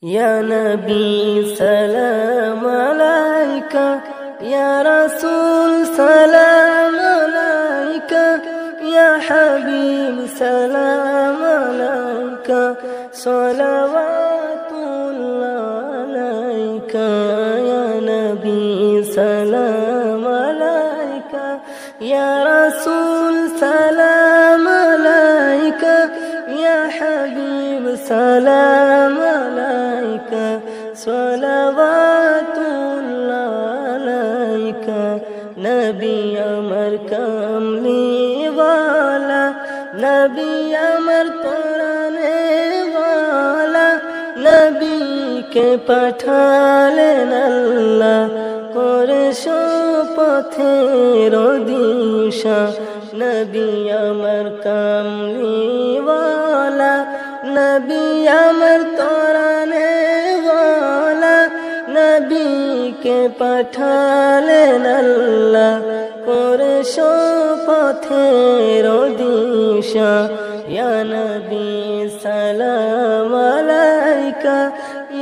या नबी सलाम अलैका, या रसूल सलाम अलैका, या हबीब सलाम अलैका, सलावतुल्लाह अलैका। या नबी सलाम अलैका, या रसूल सलाम अलैका, या हबीब सलाम अलैका, सलावतुल्लाह अलैका। नबी अमर कमली वाला, नबी अमर तराने वाला, नबी के पाठालेन अल्लाह कुरैश पथेर दिशा। नबी अमर कमली वाला, नबी अमर तराने वाला, नबी के पाठालेन अल्लाह कुरैश पथेर दिशा। या नबी सलाम अलैका,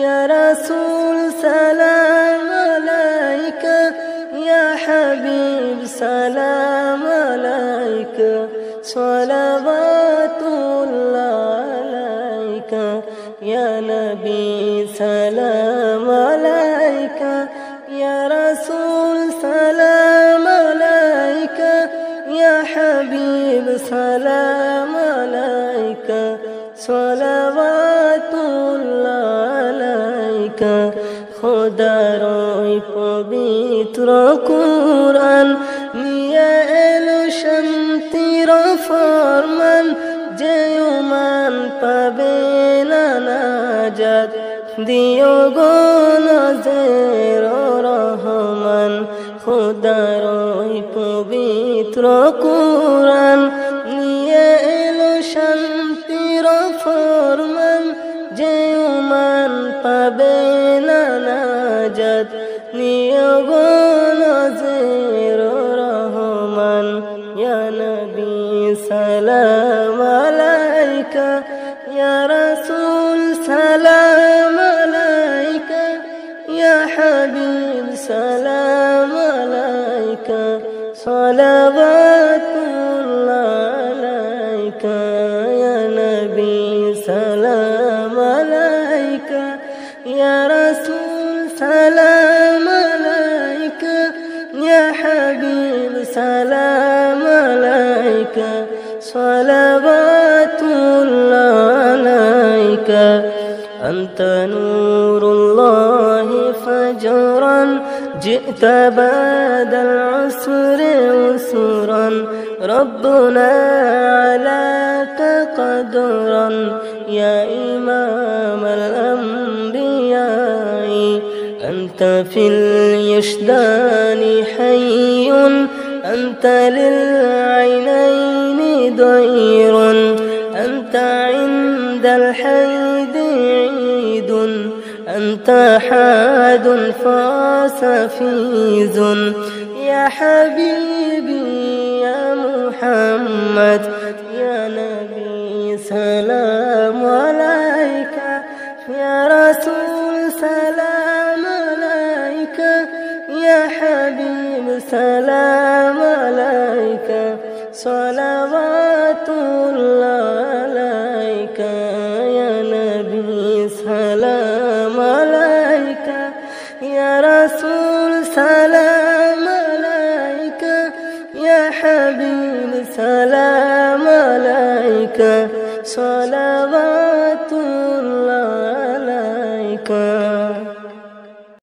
या रसूल सलाम अलैका, या हबीब सलाम अलैका, सलावतुल्लाह अलैका। या नबी सलाम अलैका, या रसूल सलाम अलैका, या हबीब सलाम अलैका, सलावतुल्लाह अलैका। खुदाর ওই পবিত্র কুরআন নিয়ে এলো শান্তির ফরমান, যে উমান পাবে না নাজাত, দিও গো নাজের রহমান। খুদার ওই পবিত্র কুরআন নিয়ে এলো শান্তির ফরমান, যে উমান পাবে না নাজাত, দিও গো নাজের রহমান। ইয়া নবী সালাম আলাইকা, ইয়া রাসূল সালাম আলাইকা, ইয়া হাবিব সালাম আলাইকা, সালাওয়াতুল্লাহ আলাইকা। ইয়া নবী সালাম আলাইকা, ইয়া রাসূল সালাম আলাইকা, ইয়া হাবিব সালাম আলাইকা, সালাওয়াতুল্লাহ আলাইকা। أنت نور الله فجرا، جئت بعد العسر يسرا، ربنا علاك قدرا، يا إمام الأنبياء. أنت في اليشدان حي، أنت للعينين ضير، أنت عند الحيد عيد، أنت حاد فصفيز. يا حبيبي يا محمد، يا نبي سلام عليك، يا رسول سلام عليك، يا حبيب سلام عليك، صلواتullah عليك. يا نبي سلام عليك، يا رسول سلام عليك، يا حبيب سلام عليك، صلوات